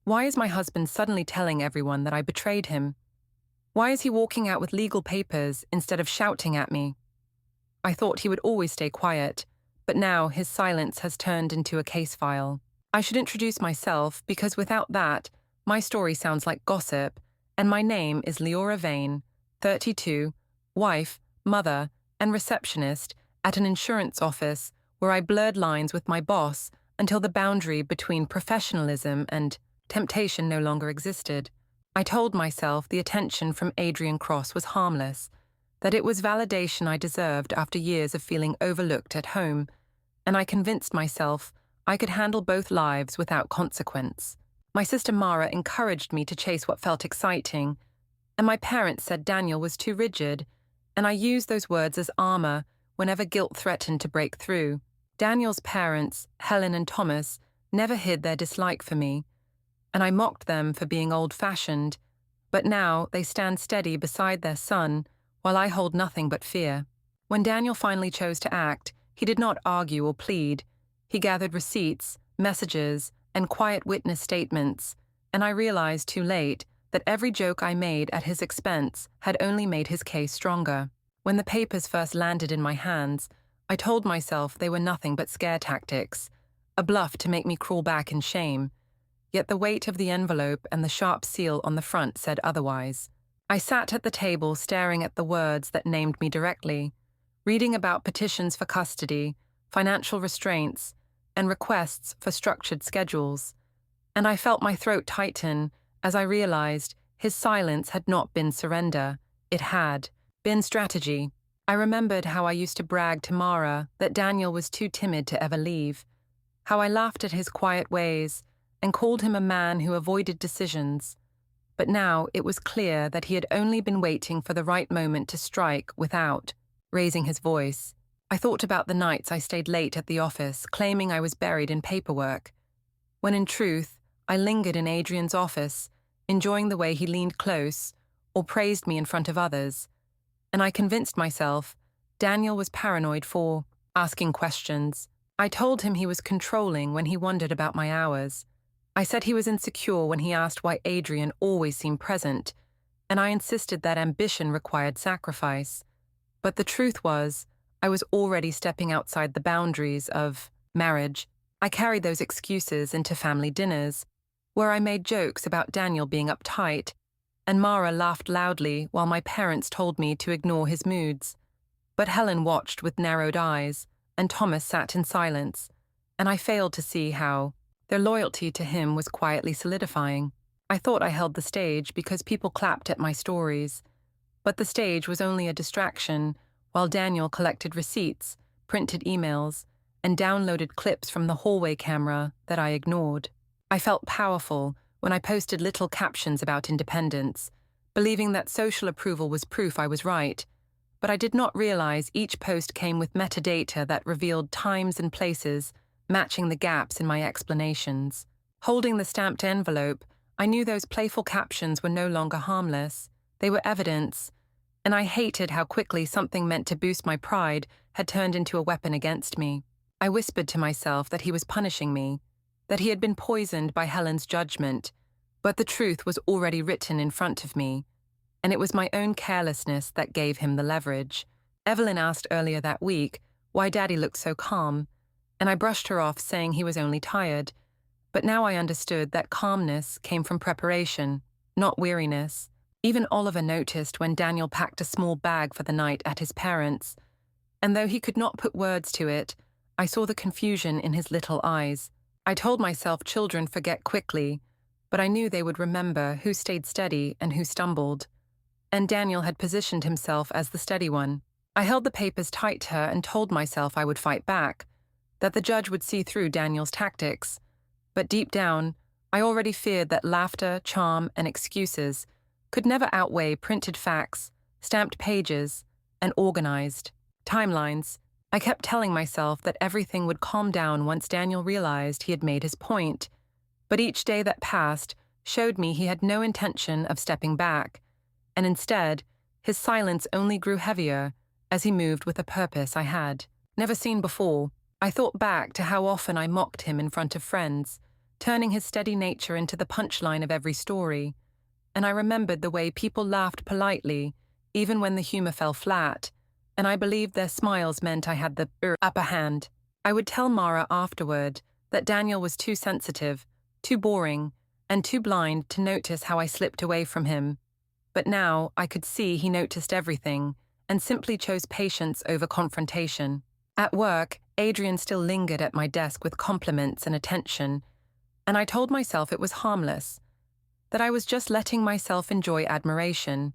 Why is my husband suddenly telling everyone that I betrayed him? Why is he walking out with legal papers instead of shouting at me? I thought he would always stay quiet, but now his silence has turned into a case file. I should introduce myself because without that, my story sounds like gossip, and my name is Leora Vane, 32, wife, mother, and receptionist at an insurance office where I blurred lines with my boss until the boundary between professionalism and temptation no longer existed. I told myself the attention from Adrian Cross was harmless, that it was validation I deserved after years of feeling overlooked at home, and I convinced myself I could handle both lives without consequence. My sister Mara encouraged me to chase what felt exciting, and my parents said Daniel was too rigid, and I used those words as armor whenever guilt threatened to break through. Daniel's parents, Helen and Thomas, never hid their dislike for me, and I mocked them for being old-fashioned, but now they stand steady beside their son while I hold nothing but fear. When Daniel finally chose to act, he did not argue or plead. He gathered receipts, messages, and quiet witness statements, and I realized too late that every joke I made at his expense had only made his case stronger. When the papers first landed in my hands, I told myself they were nothing but scare tactics, a bluff to make me crawl back in shame. Yet the weight of the envelope and the sharp seal on the front said otherwise. I sat at the table staring at the words that named me directly, reading about petitions for custody, financial restraints, and requests for structured schedules, and I felt my throat tighten as I realized his silence had not been surrender, it had been strategy. I remembered how I used to brag to Mara that Daniel was too timid to ever leave, how I laughed at his quiet ways and called him a man who avoided decisions. But now it was clear that he had only been waiting for the right moment to strike without raising his voice. I thought about the nights I stayed late at the office, claiming I was buried in paperwork, when in truth, I lingered in Adrian's office, enjoying the way he leaned close or praised me in front of others. And I convinced myself Daniel was paranoid for asking questions. I told him he was controlling when he wondered about my hours. I said he was insecure when he asked why Adrian always seemed present, and I insisted that ambition required sacrifice. But the truth was, I was already stepping outside the boundaries of marriage. I carried those excuses into family dinners, where I made jokes about Daniel being uptight, and Mara laughed loudly while my parents told me to ignore his moods. But Helen watched with narrowed eyes, and Thomas sat in silence, and I failed to see how their loyalty to him was quietly solidifying. I thought I held the stage because people clapped at my stories, but the stage was only a distraction while Daniel collected receipts, printed emails, and downloaded clips from the hallway camera that I ignored. I felt powerful when I posted little captions about independence, believing that social approval was proof I was right, but I did not realize each post came with metadata that revealed times and places matching the gaps in my explanations. Holding the stamped envelope, I knew those playful captions were no longer harmless. They were evidence, and I hated how quickly something meant to boost my pride had turned into a weapon against me. I whispered to myself that he was punishing me, that he had been poisoned by Helen's judgment, but the truth was already written in front of me, and it was my own carelessness that gave him the leverage. Evelyn asked earlier that week why Daddy looked so calm, and I brushed her off saying he was only tired, but now I understood that calmness came from preparation, not weariness. Even Oliver noticed when Daniel packed a small bag for the night at his parents', and though he could not put words to it, I saw the confusion in his little eyes. I told myself children forget quickly, but I knew they would remember who stayed steady and who stumbled. And Daniel had positioned himself as the steady one. I held the papers tight to her and told myself I would fight back, that the judge would see through Daniel's tactics. But deep down, I already feared that laughter, charm, and excuses could never outweigh printed facts, stamped pages, and organized timelines. I kept telling myself that everything would calm down once Daniel realized he had made his point, but each day that passed showed me he had no intention of stepping back, and instead, his silence only grew heavier as he moved with a purpose I had never seen before. I thought back to how often I mocked him in front of friends, turning his steady nature into the punchline of every story. And I remembered the way people laughed politely, even when the humor fell flat, and I believed their smiles meant I had the upper hand. I would tell Mara afterward that Daniel was too sensitive, too boring, and too blind to notice how I slipped away from him. But now I could see he noticed everything and simply chose patience over confrontation. At work, Adrian still lingered at my desk with compliments and attention, and I told myself it was harmless, that I was just letting myself enjoy admiration.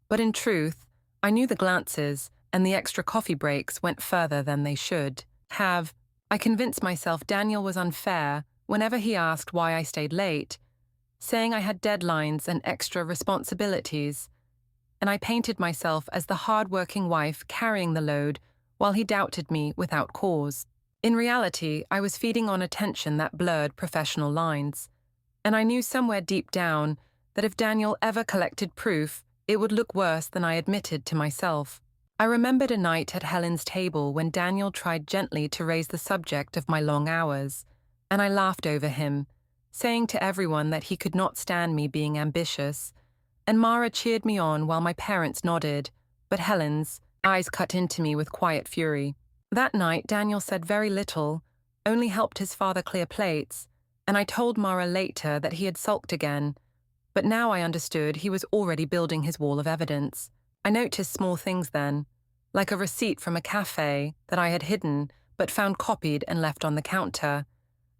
But in truth, I knew the glances and the extra coffee breaks went further than they should have. I convinced myself Daniel was unfair whenever he asked why I stayed late, saying I had deadlines and extra responsibilities, and I painted myself as the hard-working wife carrying the load while he doubted me without cause. In reality, I was feeding on a tension that blurred professional lines, and I knew somewhere deep down that if Daniel ever collected proof, it would look worse than I admitted to myself. I remembered a night at Helen's table when Daniel tried gently to raise the subject of my long hours, and I laughed over him, saying to everyone that he could not stand me being ambitious, and Mara cheered me on while my parents nodded, but Helen's eyes cut into me with quiet fury. That night, Daniel said very little, only helped his father clear plates, and I told Mara later that he had sulked again, but now I understood he was already building his wall of evidence. I noticed small things then, like a receipt from a cafe that I had hidden but found copied and left on the counter,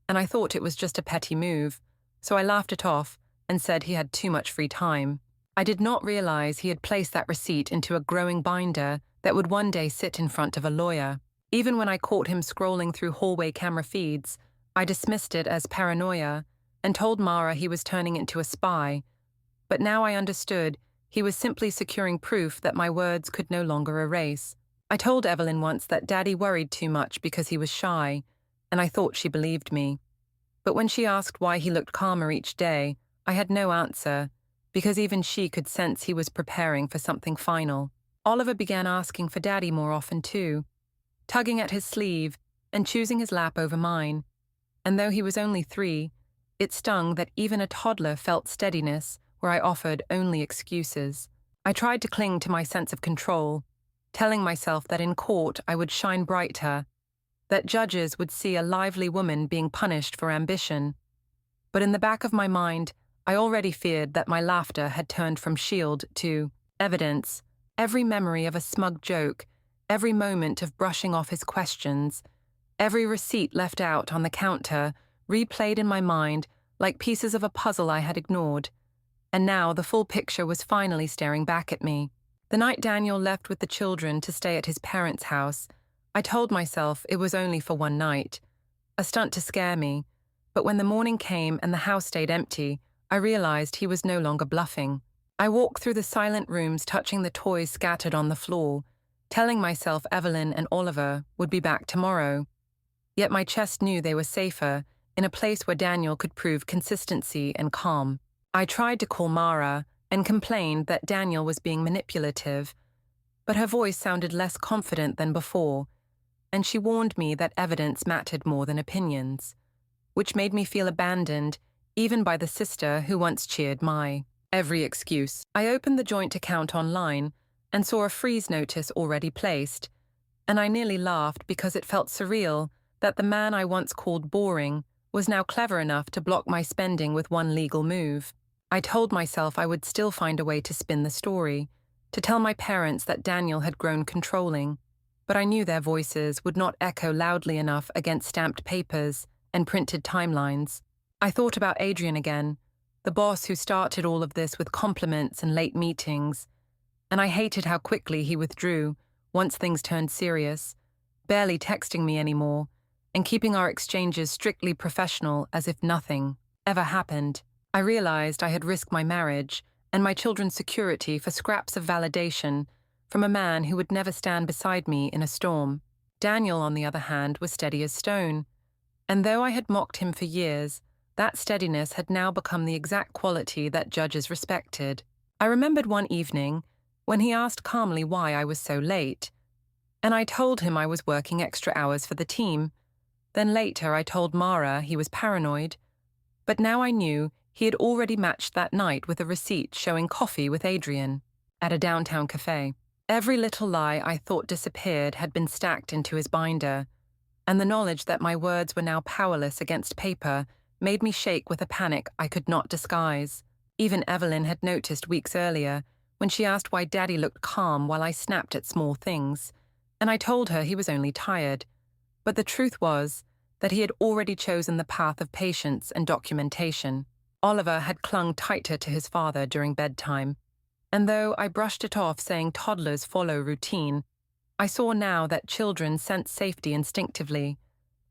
and I thought it was just a petty move, so I laughed it off and said he had too much free time. I did not realize he had placed that receipt into a growing binder that would one day sit in front of a lawyer. Even when I caught him scrolling through hallway camera feeds, I dismissed it as paranoia and told Mara he was turning into a spy, but now I understood he was simply securing proof that my words could no longer erase. I told Evelyn once that Daddy worried too much because he was shy, and I thought she believed me. But when she asked why he looked calmer each day, I had no answer, because even she could sense he was preparing for something final. Oliver began asking for Daddy more often too, tugging at his sleeve and choosing his lap over mine. And though he was only 3, it stung that even a toddler felt steadiness where I offered only excuses. I tried to cling to my sense of control, telling myself that in court I would shine brighter, that judges would see a lively woman being punished for ambition. But in the back of my mind, I already feared that my laughter had turned from shield to evidence. Every memory of a smug joke, every moment of brushing off his questions, every receipt left out on the counter replayed in my mind like pieces of a puzzle I had ignored. And now the full picture was finally staring back at me. The night Daniel left with the children to stay at his parents' house, I told myself it was only for one night, a stunt to scare me, but when the morning came and the house stayed empty, I realized he was no longer bluffing. I walked through the silent rooms touching the toys scattered on the floor, telling myself Evelyn and Oliver would be back tomorrow. Yet my chest knew they were safer, in a place where Daniel could prove consistency and calm. I tried to call Mara and complained that Daniel was being manipulative, but her voice sounded less confident than before, and she warned me that evidence mattered more than opinions, which made me feel abandoned even by the sister who once cheered my every excuse. I opened the joint account online and saw a freeze notice already placed, and I nearly laughed because it felt surreal that the man I once called boring was now clever enough to block my spending with one legal move. I told myself I would still find a way to spin the story, to tell my parents that Daniel had grown controlling, but I knew their voices would not echo loudly enough against stamped papers and printed timelines. I thought about Adrian again, the boss who started all of this with compliments and late meetings, and I hated how quickly he withdrew once things turned serious, barely texting me anymore, and keeping our exchanges strictly professional as if nothing ever happened. I realized I had risked my marriage and my children's security for scraps of validation from a man who would never stand beside me in a storm. Daniel, on the other hand, was steady as stone, and though I had mocked him for years, that steadiness had now become the exact quality that judges respected. I remembered one evening when he asked calmly why I was so late, and I told him I was working extra hours for the team. Then later I told Mara he was paranoid, But now I knew he had already matched that night with a receipt showing coffee with Adrian at a downtown cafe. Every little lie I thought disappeared had been stacked into his binder, and the knowledge that my words were now powerless against paper made me shake with a panic I could not disguise. Even Evelyn had noticed weeks earlier when she asked why Daddy looked calm while I snapped at small things, and I told her he was only tired. But the truth was that he had already chosen the path of patience and documentation. Oliver had clung tighter to his father during bedtime, and though I brushed it off saying toddlers follow routine, I saw now that children sense safety instinctively,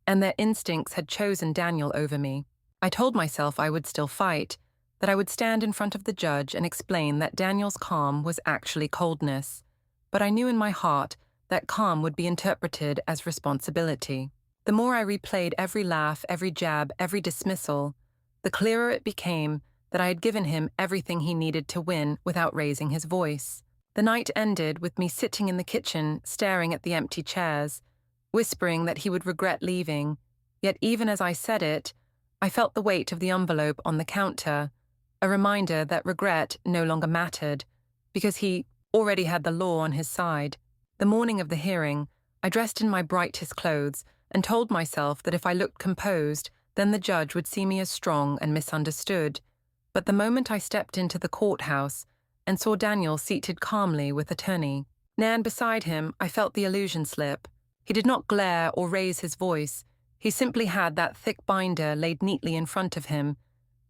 and their instincts had chosen Daniel over me. I told myself I would still fight, that I would stand in front of the judge and explain that Daniel's calm was actually coldness, but I knew in my heart that calm would be interpreted as responsibility. The more I replayed every laugh, every jab, every dismissal, the clearer it became that I had given him everything he needed to win without raising his voice. The night ended with me sitting in the kitchen, staring at the empty chairs, whispering that he would regret leaving, yet even as I said it, I felt the weight of the envelope on the counter, a reminder that regret no longer mattered, because he already had the law on his side. The morning of the hearing, I dressed in my brightest clothes and told myself that if I looked composed, then the judge would see me as strong and misunderstood. But the moment I stepped into the courthouse and saw Daniel seated calmly with attorney Nan beside him, I felt the illusion slip. He did not glare or raise his voice. He simply had that thick binder laid neatly in front of him,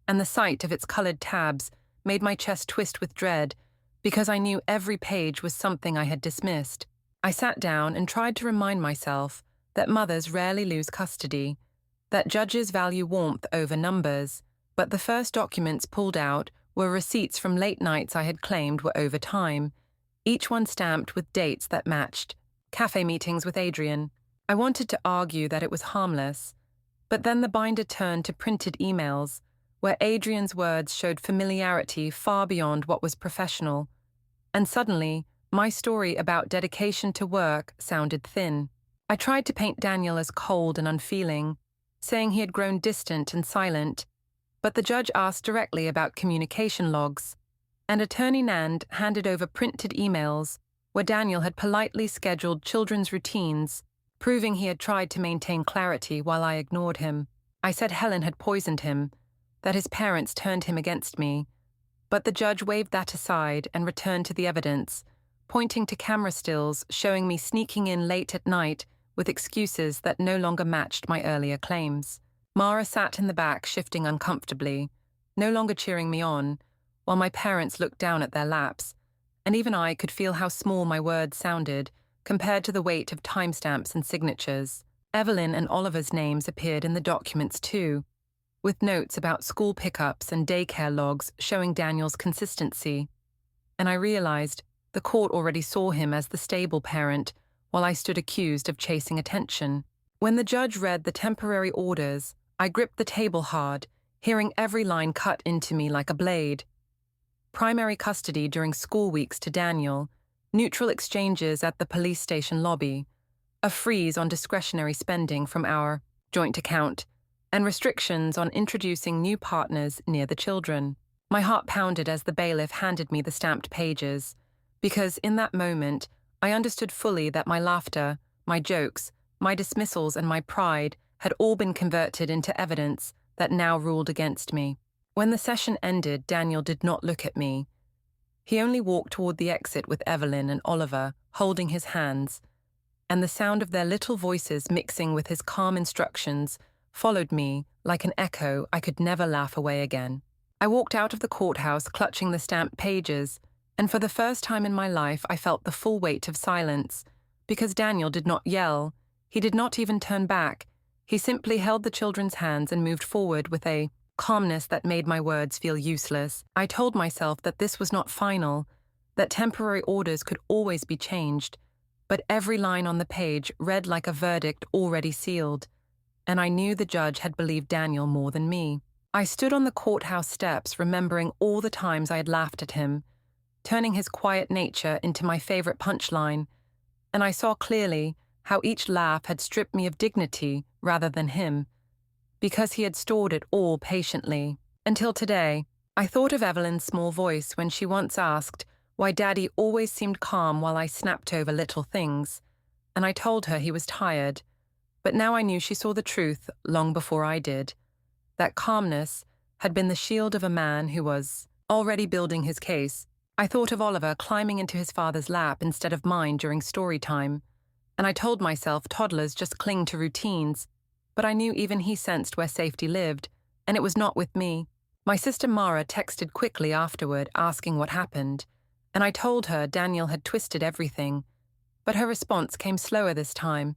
and the sight of its colored tabs made my chest twist with dread, because I knew every page was something I had dismissed. I sat down and tried to remind myself that mothers rarely lose custody, that judges value warmth over numbers, but the first documents pulled out were receipts from late nights I had claimed were overtime, each one stamped with dates that matched. Cafe meetings with Adrian. I wanted to argue that it was harmless, but then the binder turned to printed emails, where Adrian's words showed familiarity far beyond what was professional, and suddenly, my story about dedication to work sounded thin. I tried to paint Daniel as cold and unfeeling, saying he had grown distant and silent, but the judge asked directly about communication logs, and Attorney Nand handed over printed emails where Daniel had politely scheduled children's routines, proving he had tried to maintain clarity while I ignored him. I said Helen had poisoned him, that his parents turned him against me, but the judge waved that aside and returned to the evidence, pointing to camera stills showing me sneaking in late at night with excuses that no longer matched my earlier claims. Mara sat in the back, shifting uncomfortably, no longer cheering me on, while my parents looked down at their laps, and even I could feel how small my words sounded compared to the weight of timestamps and signatures. Evelyn and Oliver's names appeared in the documents too, with notes about school pickups and daycare logs showing Daniel's consistency, and I realized the court already saw him as the stable parent, while I stood accused of chasing attention. When the judge read the temporary orders, I gripped the table hard, hearing every line cut into me like a blade. Primary custody during school weeks to Daniel, neutral exchanges at the police station lobby, a freeze on discretionary spending from our joint account, and restrictions on introducing new partners near the children. My heart pounded as the bailiff handed me the stamped pages, because in that moment I understood fully that my laughter, my jokes, my dismissals and my pride had all been converted into evidence that now ruled against me. When the session ended, Daniel did not look at me. He only walked toward the exit with Evelyn and Oliver, holding his hands, and the sound of their little voices mixing with his calm instructions followed me like an echo I could never laugh away again. I walked out of the courthouse clutching the stamped pages, and for the first time in my life I felt the full weight of silence, because Daniel did not yell, he did not even turn back, he simply held the children's hands and moved forward with a calmness that made my words feel useless. I told myself that this was not final, that temporary orders could always be changed, but every line on the page read like a verdict already sealed, and I knew the judge had believed Daniel more than me. I stood on the courthouse steps remembering all the times I had laughed at him, turning his quiet nature into my favorite punchline, and I saw clearly how each laugh had stripped me of dignity rather than him, because he had stored it all patiently. Until today, I thought of Evelyn's small voice when she once asked why Daddy always seemed calm while I snapped over little things, and I told her he was tired. But now I knew she saw the truth long before I did. That calmness had been the shield of a man who was already building his case. I thought of Oliver climbing into his father's lap instead of mine during story time, and I told myself toddlers just cling to routines, but I knew even he sensed where safety lived, and it was not with me. My sister Mara texted quickly afterward asking what happened, and I told her Daniel had twisted everything, but her response came slower this time,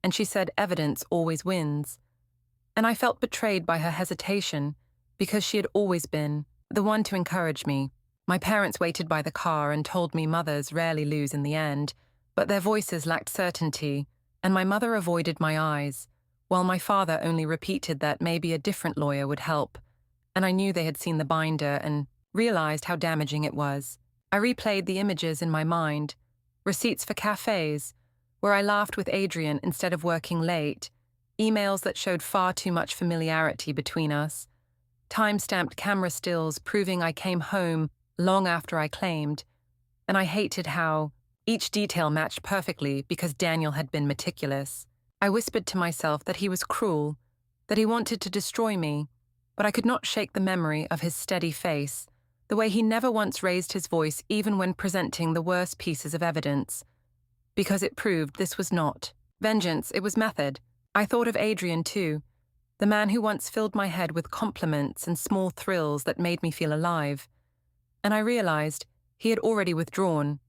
and she said evidence always wins. And I felt betrayed by her hesitation, because she had always been the one to encourage me. My parents waited by the car and told me mothers rarely lose in the end, but their voices lacked certainty, and my mother avoided my eyes, while my father only repeated that maybe a different lawyer would help. And I knew they had seen the binder and realized how damaging it was. I replayed the images in my mind, receipts for cafes, where I laughed with Adrian instead of working late, emails that showed far too much familiarity between us, time-stamped camera stills proving I came home long after I claimed, and I hated how each detail matched perfectly because Daniel had been meticulous. I whispered to myself that he was cruel, that he wanted to destroy me, but I could not shake the memory of his steady face, the way he never once raised his voice even when presenting the worst pieces of evidence, because it proved this was not vengeance, it was method. I thought of Adrian too, the man who once filled my head with compliments and small thrills that made me feel alive. And I realized he had already withdrawn,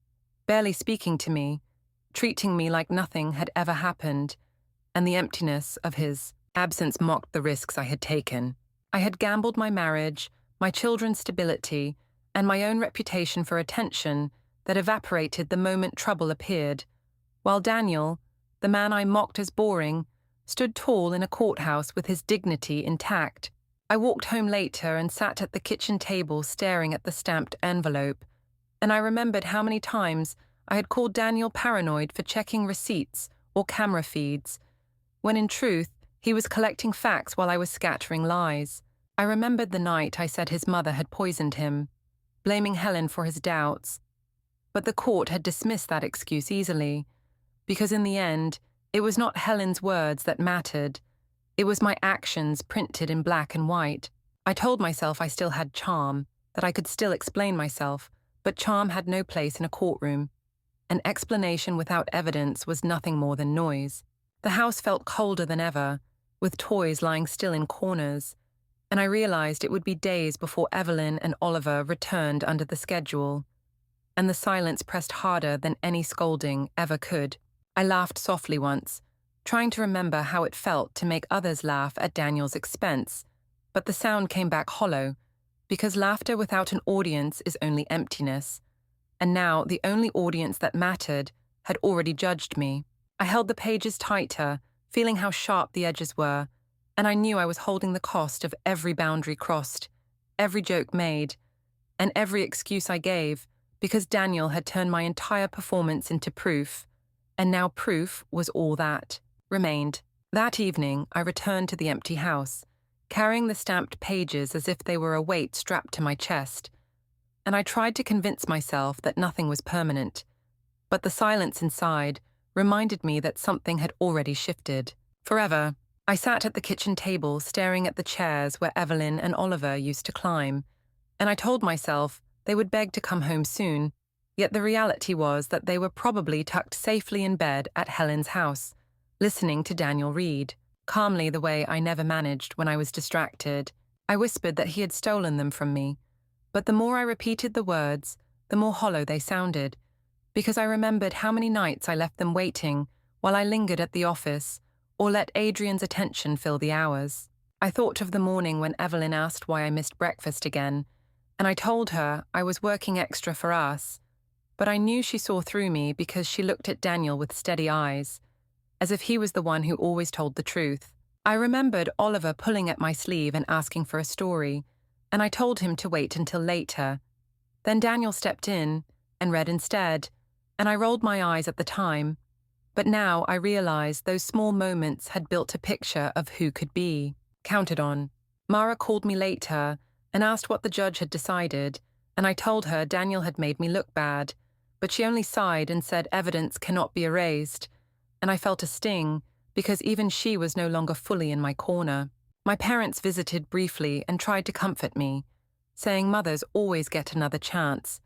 barely speaking to me, treating me like nothing had ever happened, and the emptiness of his absence mocked the risks I had taken. I had gambled my marriage, my children's stability, and my own reputation for attention that evaporated the moment trouble appeared, while Daniel, the man I mocked as boring, stood tall in a courthouse with his dignity intact. I walked home later and sat at the kitchen table staring at the stamped envelope, and I remembered how many times I had called Daniel paranoid for checking receipts or camera feeds, when in truth he was collecting facts while I was scattering lies. I remembered the night I said his mother had poisoned him, blaming Helen for his doubts, but the court had dismissed that excuse easily, because in the end, it was not Helen's words that mattered. It was my actions printed in black and white. I told myself I still had charm, that I could still explain myself, but charm had no place in a courtroom. An explanation without evidence was nothing more than noise. The house felt colder than ever, with toys lying still in corners, and I realized it would be days before Evelyn and Oliver returned under the schedule, and the silence pressed harder than any scolding ever could. I laughed softly once, trying to remember how it felt to make others laugh at Daniel's expense, but the sound came back hollow, because laughter without an audience is only emptiness, and now the only audience that mattered had already judged me. I held the pages tighter, feeling how sharp the edges were, and I knew I was holding the cost of every boundary crossed, every joke made, and every excuse I gave, because Daniel had turned my entire performance into proof, and now proof was all that remained. That evening, I returned to the empty house, carrying the stamped pages as if they were a weight strapped to my chest, and I tried to convince myself that nothing was permanent, but the silence inside reminded me that something had already shifted. Forever, I sat at the kitchen table staring at the chairs where Evelyn and Oliver used to climb, and I told myself they would beg to come home soon, yet the reality was that they were probably tucked safely in bed at Helen's house, listening to Daniel read, calmly the way I never managed when I was distracted. I whispered that he had stolen them from me, but the more I repeated the words, the more hollow they sounded, because I remembered how many nights I left them waiting while I lingered at the office or let Adrian's attention fill the hours. I thought of the morning when Evelyn asked why I missed breakfast again, and I told her I was working extra for us, but I knew she saw through me because she looked at Daniel with steady eyes, as if he was the one who always told the truth. I remembered Oliver pulling at my sleeve and asking for a story, and I told him to wait until later. Then Daniel stepped in and read instead, and I rolled my eyes at the time, but now I realized those small moments had built a picture of who could be. Counted on. Mara called me later and asked what the judge had decided, and I told her Daniel had made me look bad, but she only sighed and said evidence cannot be erased, and I felt a sting because even she was no longer fully in my corner. My parents visited briefly and tried to comfort me, saying mothers always get another chance.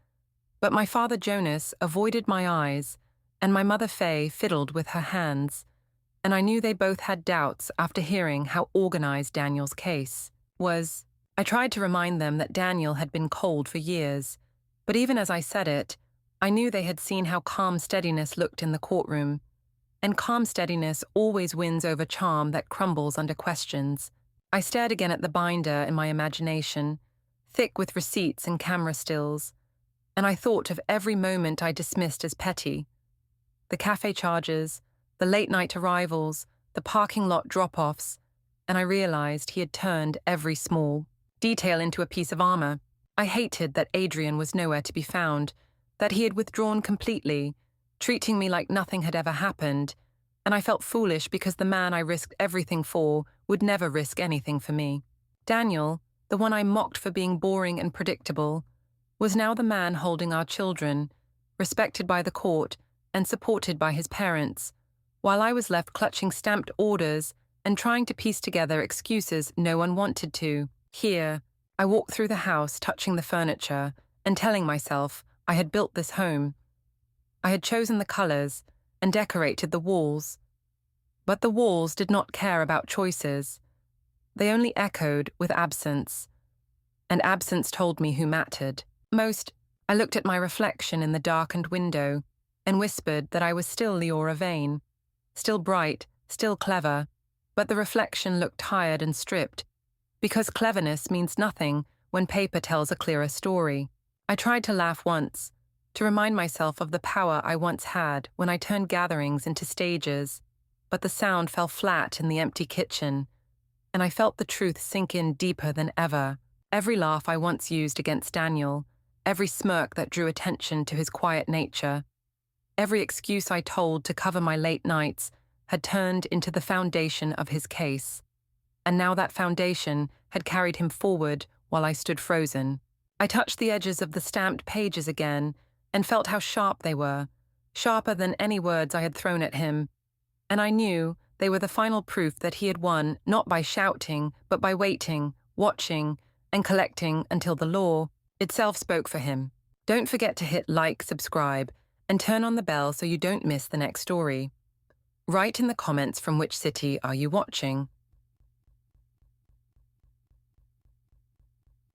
But my father Jonas avoided my eyes, and my mother Faye fiddled with her hands, and I knew they both had doubts after hearing how organized Daniel's case was. I tried to remind them that Daniel had been cold for years, but even as I said it, I knew they had seen how calm steadiness looked in the courtroom, and calm steadiness always wins over charm that crumbles under questions. I stared again at the binder in my imagination, thick with receipts and camera stills, and I thought of every moment I dismissed as petty. The cafe charges, the late-night arrivals, the parking lot drop-offs, and I realized he had turned every small detail into a piece of armor. I hated that Adrian was nowhere to be found, that he had withdrawn completely, treating me like nothing had ever happened, and I felt foolish because the man I risked everything for would never risk anything for me. Daniel, the one I mocked for being boring and predictable, was now the man holding our children, respected by the court and supported by his parents, while I was left clutching stamped orders and trying to piece together excuses no one wanted to. Here, I walked through the house, touching the furniture and telling myself I had built this home. I had chosen the colors and decorated the walls. But the walls did not care about choices. They only echoed with absence, and absence told me who mattered. Most, I looked at my reflection in the darkened window and whispered that I was still Leora Vane, still bright, still clever, but the reflection looked tired and stripped, because cleverness means nothing when paper tells a clearer story. I tried to laugh once, to remind myself of the power I once had when I turned gatherings into stages, but the sound fell flat in the empty kitchen, and I felt the truth sink in deeper than ever. Every laugh I once used against Daniel, every smirk that drew attention to his quiet nature, every excuse I told to cover my late nights had turned into the foundation of his case, and now that foundation had carried him forward while I stood frozen. I touched the edges of the stamped pages again and felt how sharp they were, sharper than any words I had thrown at him, and I knew they were the final proof that he had won not by shouting, but by waiting, watching, and collecting until the law itself spoke for him. Don't forget to hit like, subscribe, and turn on the bell so you don't miss the next story. Write in the comments from which city are you watching.